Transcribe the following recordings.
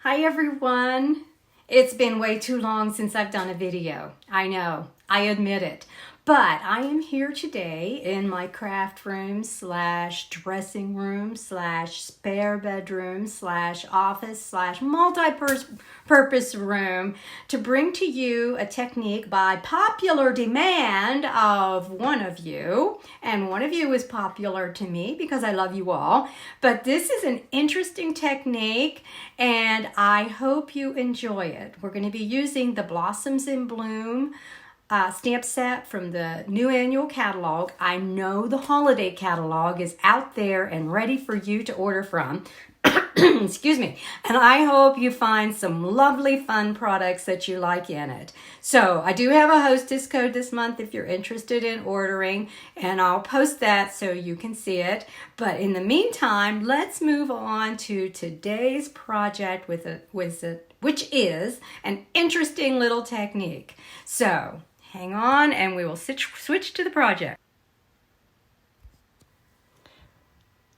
Hi everyone. It's been way too long since I've done a video. I know, I admit it. But I am here today in my craft room slash dressing room slash spare bedroom slash office slash multi-purpose room to bring to you a technique by popular demand of one of you. And one of you is popular to me because I love you all. But this is an interesting technique and I hope you enjoy it. We're going to be using the Blossoms in Bloom stamp set from the new annual catalog. I know the holiday catalog is out there and ready for you to order from. Excuse me. And I hope you find some lovely fun products that you like in it. So I do have a hostess code this month if you're interested in ordering, and I'll post that so you can see it. But in the meantime, let's move on to today's project which is an interesting little technique. So hang on and we will switch to the project.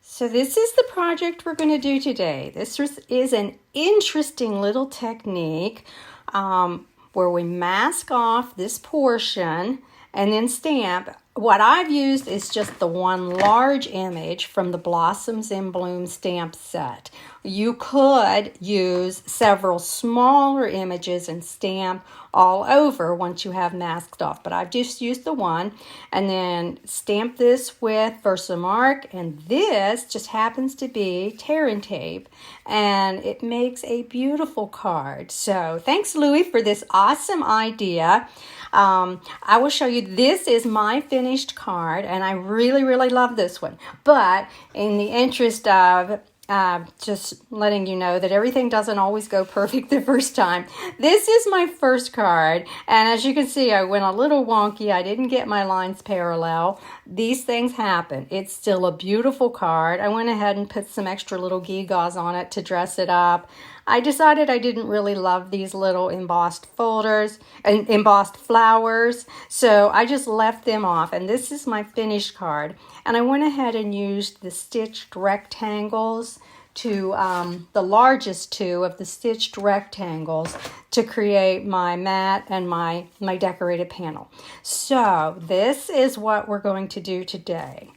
So this is the project we're going to do today. This is an interesting little technique where we mask off this portion and then stamp. What I've used is just the one large image from the Blossoms in Bloom stamp set. You could use several smaller images and stamp all over once you have masked off, but I've just used the one and then stamp this with Versamark, and this just happens to be tear and tape, and it makes a beautiful card. So thanks, Louie, for this awesome idea. I will show you, this is my finished card, and I really love this one. But in the interest of just letting you know that everything doesn't always go perfect the first time, this is my first card, and as you can see, I went a little wonky. I didn't get my lines parallel. These things happen. It's still a beautiful card. I went ahead and put some extra little gewgaws on it to dress it up. I decided I didn't really love these little embossed folders and embossed flowers, so I just left them off, and this is my finished card. And I went ahead and used the stitched rectangles to the largest two of the stitched rectangles to create my mat and my decorated panel. So this is what we're going to do today.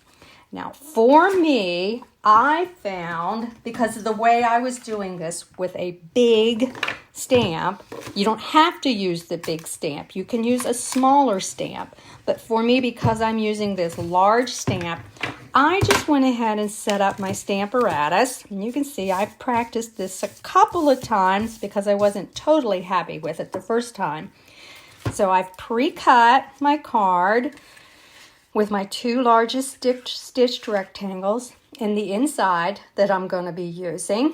Now for me, I found, because of the way I was doing this with a big stamp, you don't have to use the big stamp. You can use a smaller stamp. But for me, because I'm using this large stamp, I just went ahead and set up my Stamparatus. And you can see I've practiced this a couple of times because I wasn't totally happy with it the first time. So I've pre-cut my card with my two largest stitched rectangles in the inside that I'm going to be using.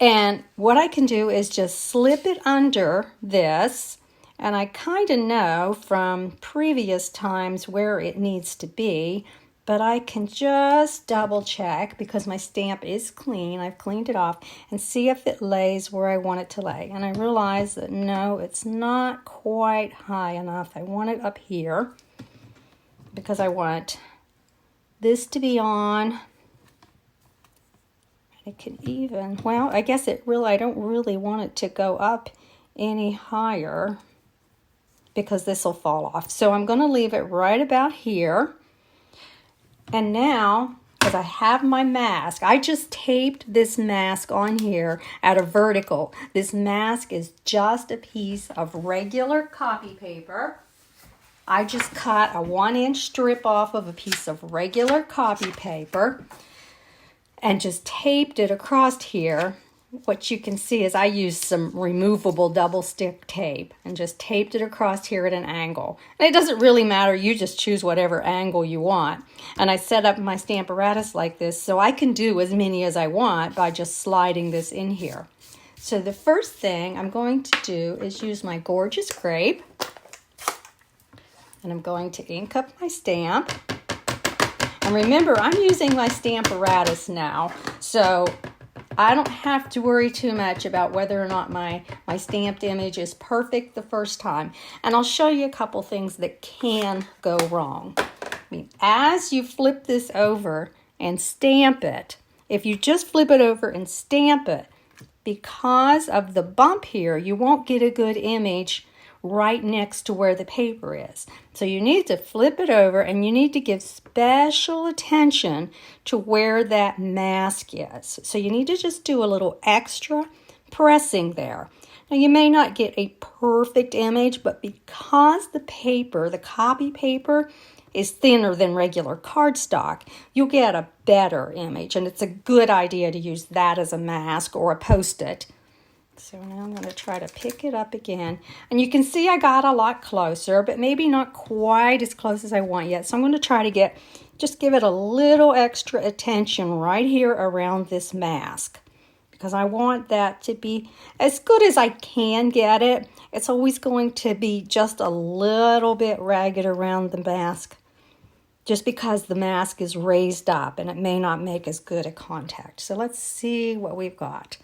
And what I can do is just slip it under this, and I kind of know from previous times where it needs to be, but I can just double check because my stamp is clean. I've cleaned it off, and see if it lays where I want it to lay. And I realize that no, it's not quite high enough. I want it up here because I want this to be on. It can even, well, I guess I don't really want it to go up any higher because this will fall off. So I'm going to leave it right about here. And now, because I have my mask, I just taped this mask on here at a vertical. This mask is just a piece of regular copy paper. I just cut a 1-inch strip off of a piece of regular copy paper and just taped it across here. What you can see is I used some removable double stick tape and just taped it across here at an angle. And it doesn't really matter, you just choose whatever angle you want. And I set up my Stamparatus like this so I can do as many as I want by just sliding this in here. So the first thing I'm going to do is use my gorgeous grape, and I'm going to ink up my stamp. And remember, I'm using my Stamparatus now, so I don't have to worry too much about whether or not my stamped image is perfect the first time. And I'll show you a couple things that can go wrong. I mean, as you flip this over and stamp it, if you just flip it over and stamp it, because of the bump here, you won't get a good image right next to where the paper is. So you need to flip it over and you need to give special attention to where that mask is. So you need to just do a little extra pressing there. Now you may not get a perfect image, but because the paper, the copy paper, is thinner than regular cardstock, you'll get a better image, and it's a good idea to use that as a mask or a post-it. So now I'm going to try to pick it up again, and you can see I got a lot closer, but maybe not quite as close as I want yet. So I'm going to try to just give it a little extra attention right here around this mask, because I want that to be as good as I can get it. It's always going to be just a little bit ragged around the mask, just because the mask is raised up and it may not make as good a contact. So let's see what we've got.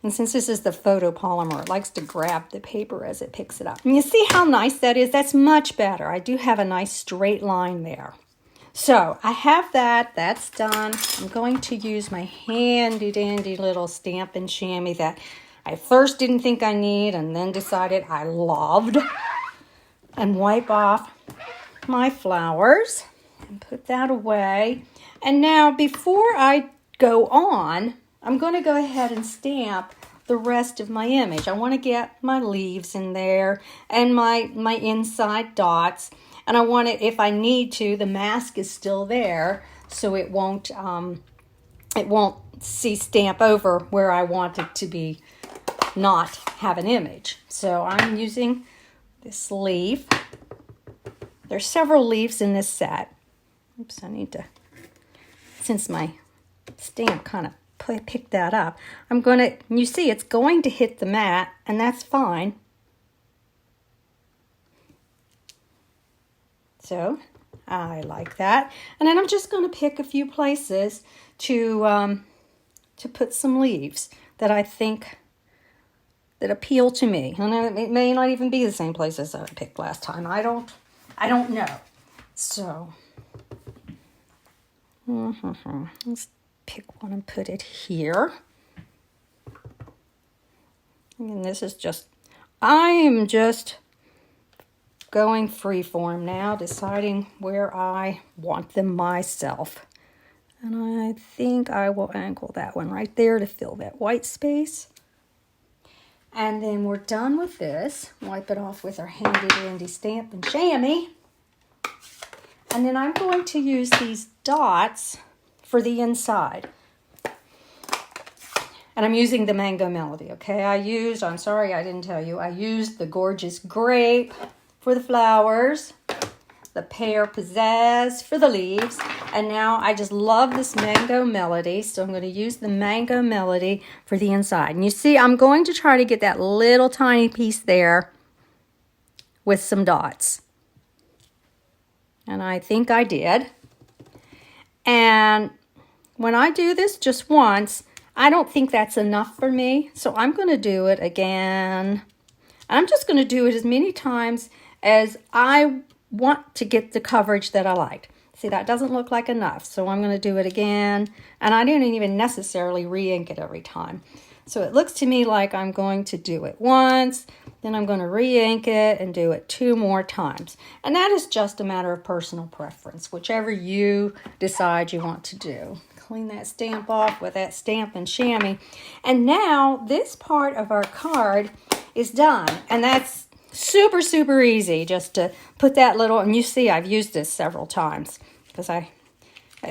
And since this is the photopolymer, it likes to grab the paper as it picks it up. And you see how nice that is? That's much better. I do have a nice straight line there. So I have that. That's done. I'm going to use my handy dandy little stamp and chamois that I first didn't think I need and then decided I loved, and wipe off my flowers and put that away. And now before I go on, I'm going to go ahead and stamp the rest of my image. I want to get my leaves in there and my inside dots. And I want it, if I need to, the mask is still there, so it won't see stamp over where I want it to be, not have an image. So I'm using this leaf. There's several leaves in this set. Oops, I need to, since my stamp kind of picked that up, you see it's going to hit the mat, and that's fine. So I like that. And then I'm just going to pick a few places to put some leaves that I think that appeal to me. And it may not even be the same places that I picked last time. I don't know. So let's pick one and put it here. And this is just, I am just going freeform now, deciding where I want them myself. And I think I will angle that one right there to fill that white space. And then we're done with this. Wipe it off with our handy dandy stamp and chamois. And then I'm going to use these dots for the inside. And I'm using the Mango Melody, okay? I'm sorry I didn't tell you, I used the Gorgeous Grape for the flowers, the Pear Pizzazz for the leaves, and now I just love this Mango Melody, so I'm going to use the Mango Melody for the inside. And you see, I'm going to try to get that little tiny piece there with some dots. And I think I did. And when I do this just once, I don't think that's enough for me, so I'm going to do it again. I'm just going to do it as many times as I want to get the coverage that I like. See, that doesn't look like enough, so I'm going to do it again. And I didn't even necessarily re-ink it every time. So it looks to me like I'm going to do it once, then I'm going to re-ink it and do it 2 more times. And that is just a matter of personal preference, whichever you decide you want to do. Clean that stamp off with that stamp and chamois. And now this part of our card is done. And that's super, super easy, just to put that little, and you see I've used this several times because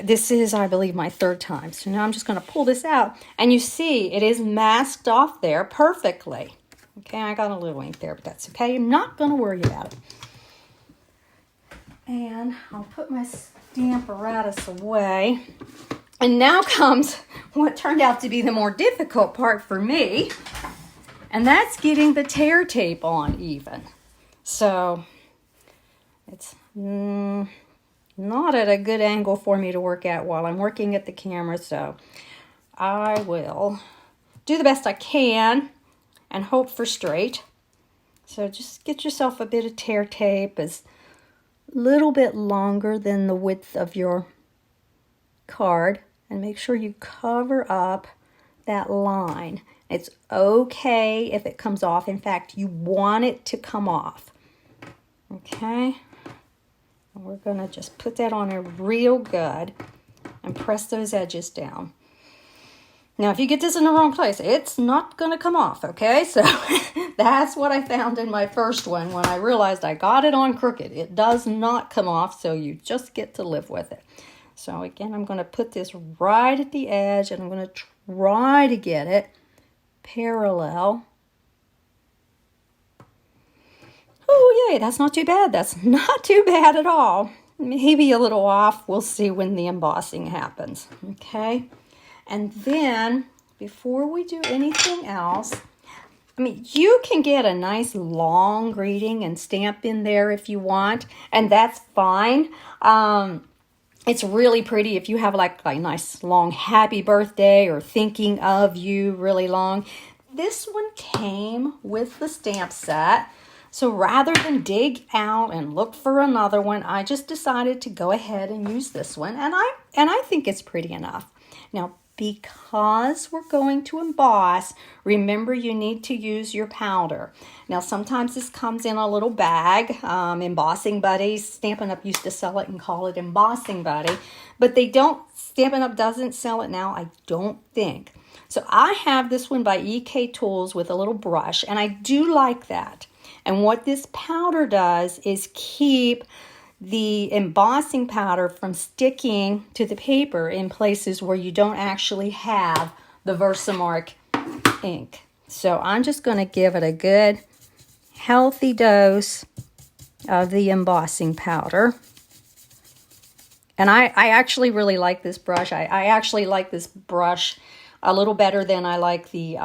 this is, I believe, my 3rd time. So now I'm just going to pull this out, and you see it is masked off there perfectly. Okay, I got a little ink there, but that's okay. I'm not going to worry about it. And I'll put my stamp apparatus away. And now comes what turned out to be the more difficult part for me, and that's getting the tear tape on even. So it's not at a good angle for me to work at while I'm working at the camera, so I will do the best I can and hope for straight. So just get yourself a bit of tear tape. It's a little bit longer than the width of your card, and make sure you cover up that line. It's okay if it comes off. In fact, you want it to come off. Okay? And we're going to just put that on there real good and press those edges down. Now, if you get this in the wrong place, it's not going to come off, okay? So that's what I found in my first one when I realized I got it on crooked. It does not come off, so you just get to live with it. So again, I'm going to put this right at the edge, and I'm going to try to get it parallel. Oh, yay, that's not too bad. That's not too bad at all. Maybe a little off. We'll see when the embossing happens, okay? And then, before we do anything else, I mean, you can get a nice long greeting and stamp in there if you want, and that's fine. It's really pretty if you have like a nice long happy birthday or thinking of you really long. This one came with the stamp set. So rather than dig out and look for another one, I just decided to go ahead and use this one. And I think it's pretty enough. Now, because we're going to emboss, remember you need to use your powder. Now, sometimes this comes in a little bag. Embossing Buddies, Stampin' Up! Used to sell it and call it Embossing Buddy. But they don't, Stampin' Up! Doesn't sell it now, I don't think. So I have this one by EK Tools with a little brush, and I do like that. And what this powder does is keep the embossing powder from sticking to the paper in places where you don't actually have the Versamark ink. So I'm just going to give it a good healthy dose of the embossing powder. And I actually really like this brush. I actually like this brush a little better than I like the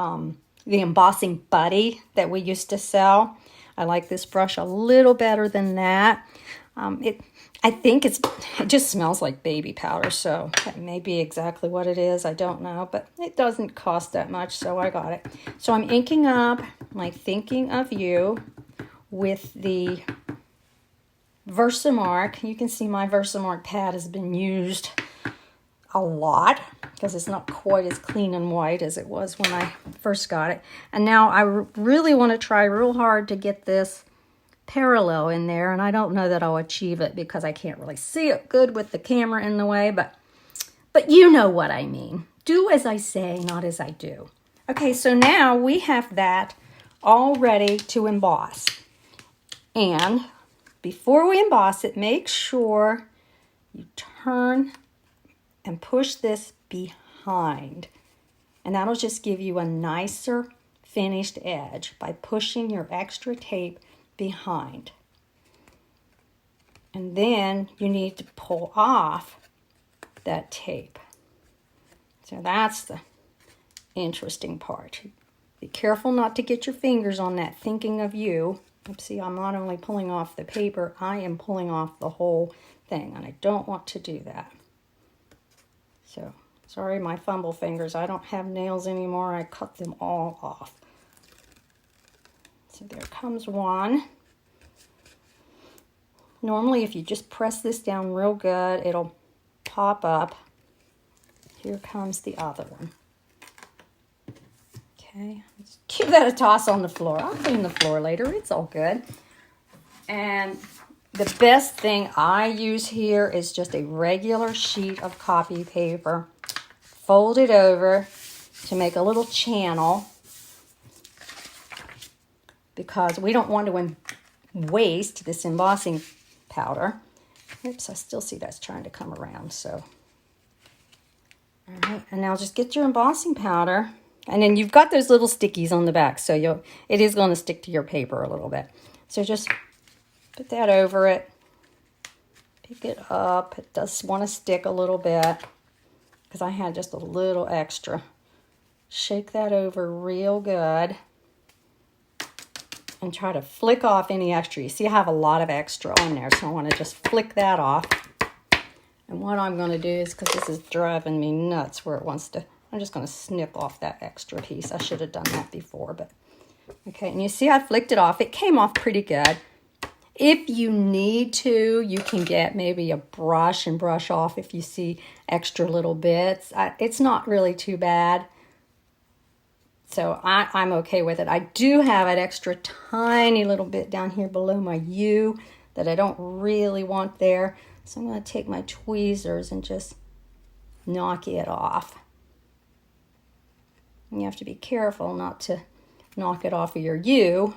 embossing buddy that we used to sell. I like this brush a little better than that. I think it just smells like baby powder, so that may be exactly what it is. I don't know, but it doesn't cost that much, so I got it. So I'm inking up my Thinking of You with the Versamark. You can see my Versamark pad has been used a lot because it's not quite as clean and white as it was when I first got it. And now I really want to try real hard to get this parallel in there, and I don't know that I'll achieve it because I can't really see it good with the camera in the way, but you know what I mean. Do as I say, not as I do. Okay, so now we have that all ready to emboss. And before we emboss it, make sure you turn and push this behind, and that'll just give you a nicer finished edge by pushing your extra tape behind. And then you need to pull off that tape. So that's the interesting part. Be careful not to get your fingers on that Thinking of You. See, I'm not only pulling off the paper, I am pulling off the whole thing, and I don't want to do that. So, sorry, my fumble fingers. I don't have nails anymore. I cut them all off. So there comes one. Normally, if you just press this down real good, it'll pop up. Here comes the other one. Okay, let's give that a toss on the floor. I'll clean the floor later. It's all good. And the best thing I use here is just a regular sheet of copy paper. Fold it over to make a little channel because we don't want to waste this embossing powder. Oops, I still see that's trying to come around. So, all right, and now just get your embossing powder. And then you've got those little stickies on the back, so it is going to stick to your paper a little bit. So just put that over it. Pick it up. It does want to stick a little bit because I had just a little extra. Shake that over real good. And try to flick off any extra. You see I have a lot of extra on there, so I want to just flick that off. And what I'm going to do is, because this is driving me nuts where it wants to, I'm just going to snip off that extra piece. I should have done that before, but okay. And you see I flicked it off. It came off pretty good. If you need to, you can get maybe a brush and brush off if you see extra little bits. It's not really too bad. So I'm okay with it. I do have an extra tiny little bit down here below my U that I don't really want there. So I'm going to take my tweezers and just knock it off. And you have to be careful not to knock it off of your U.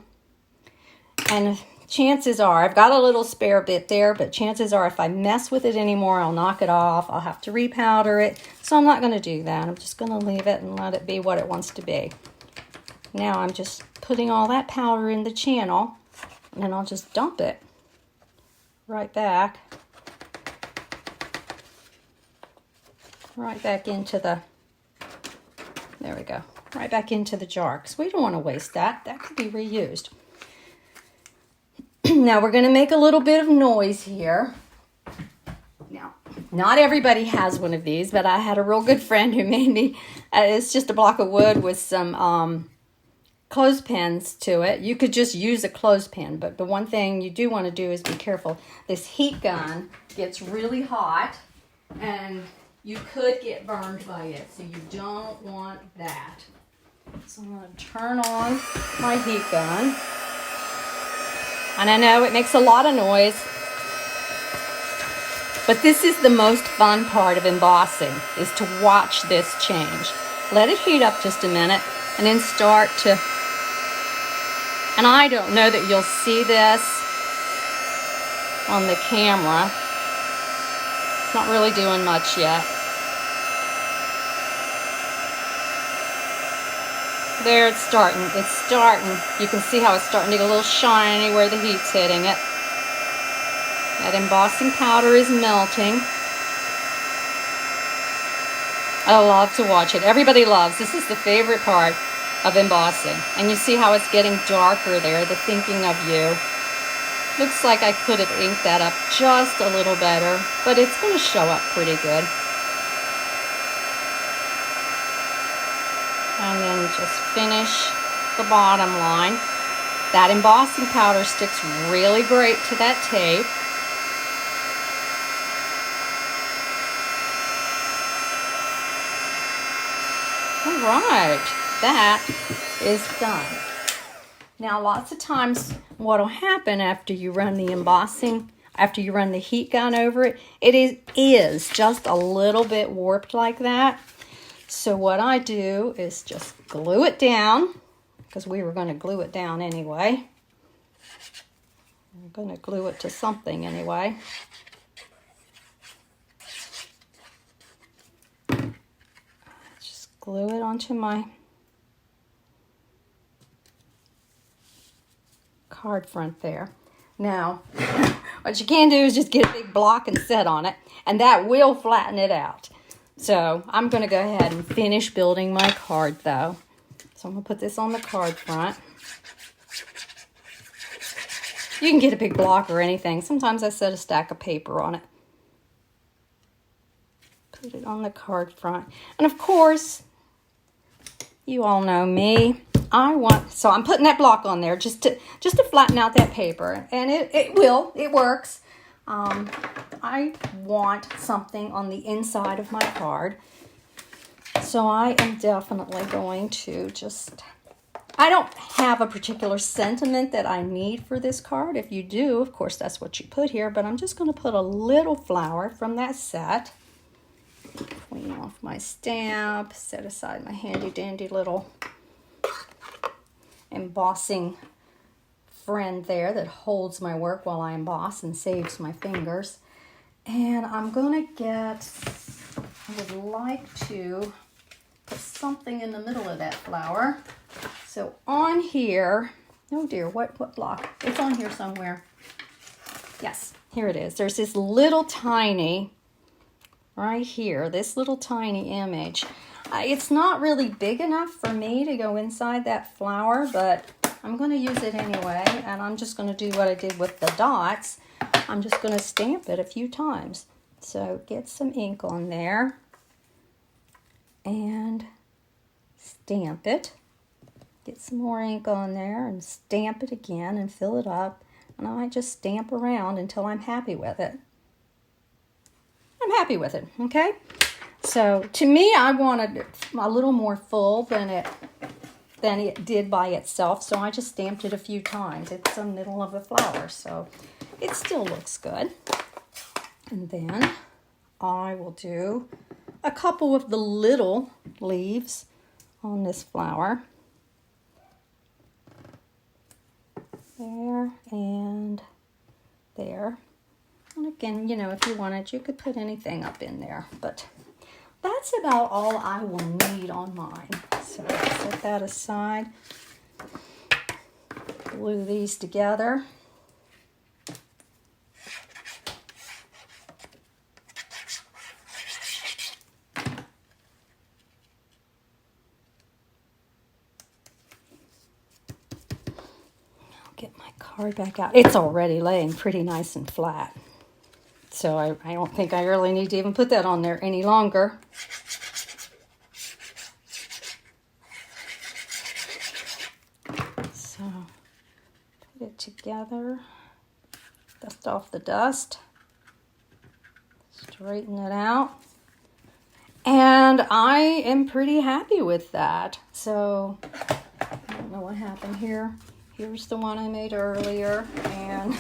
And chances are, I've got a little spare bit there, but chances are if I mess with it anymore, I'll knock it off. I'll have to repowder it. So I'm not going to do that. I'm just going to leave it and let it be what it wants to be. Now I'm just putting all that powder in the channel, and then I'll just dump it right back into the, there we go, right back into the jar, because we don't want to waste that. That could be reused. Now we're going to make a little bit of noise here. Now, not everybody has one of these, but I had a real good friend who made me, it's just a block of wood with some clothespins to it. You could just use a clothespin, but the one thing you do want to do is be careful. This heat gun gets really hot, and you could get burned by it, so you don't want that. So I'm going to turn on my heat gun. And I know it makes a lot of noise, but this is the most fun part of embossing, is to watch this change. Let it heat up just a minute, and then start to, and I don't know that you'll see this on the camera. It's not really doing much yet. There, it's starting. It's starting. You can see how it's starting to get a little shiny where the heat's hitting it. That embossing powder is melting. I love to watch it. Everybody loves. This is the favorite part of embossing. And you see how it's getting darker there, the thinking of you. Looks like I could have inked that up just a little better, but it's going to show up pretty good. And then just finish the bottom line. That embossing powder sticks really great to that tape. All right, that is done. Now, lots of times what will happen after you run the embossing, after you run the heat gun over it, it is just a little bit warped like that. So what I do is just glue it down, because we were going to glue it down anyway. I'm going to glue it to something anyway. Just glue it onto my card front there. Now, what you can do is just get a big block and set on it, and that will flatten it out. So I'm going to go ahead and finish building my card, though. So I'm going to put this on the card front. You can get a big block or anything. Sometimes I set a stack of paper on it. Put it on the card front. And of course, you all know me. So I'm putting that block on there just to flatten out that paper. And it works. I want something on the inside of my card. So I am definitely going to I don't have a particular sentiment that I need for this card. If you do, of course, that's what you put here. But I'm just going to put a little flower from that set. Clean off my stamp. Set aside my handy dandy little embossing friend there that holds my work while I emboss and saves my fingers. And I'm going to I would like to put something in the middle of that flower. So on here, oh dear, what block? It's on here somewhere. Yes, here it is. There's this little tiny, right here, this little tiny image. It's not really big enough for me to go inside that flower, but I'm going to use it anyway, and I'm just going to do what I did with the dots. I'm just going to stamp it a few times. So get some ink on there and stamp it. Get some more ink on there and stamp it again and fill it up. And I just stamp around until I'm happy with it. I'm happy with it, okay? So to me, I wanted it a little more full than it than it did by itself, so I just stamped it a few times. It's the middle of a flower, so it still looks good. And then I will do a couple of the little leaves on this flower. There and there. And again, you know, if you wanted, you could put anything up in there, but that's about all I will need on mine. So set that aside. Glue these together. Get my card back out. It's already laying pretty nice and flat. So I don't think I really need to even put that on there any longer. So put it together. Dust off the dust. Straighten it out. And I am pretty happy with that. So I don't know what happened here. Here's the one I made earlier, and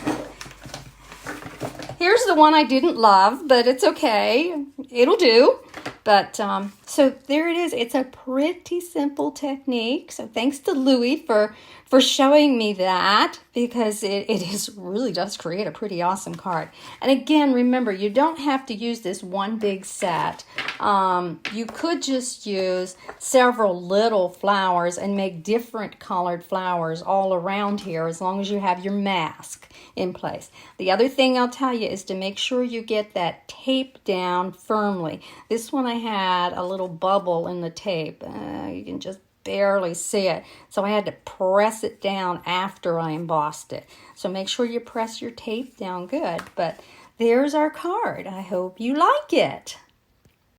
here's the one I didn't love, but it's okay. It'll do. But so there it is. It's a pretty simple technique. So thanks to Louie for showing me that, because it really does create a pretty awesome card. And again, remember, you don't have to use this one big set. You could just use several little flowers and make different colored flowers all around here, as long as you have your mask in place. The other thing I'll tell you is to make sure you get that tape down firmly. This one I had a little bubble in the tape. You can just barely see it. So I had to press it down after I embossed it. So make sure you press your tape down good. But there's our card. I hope you like it.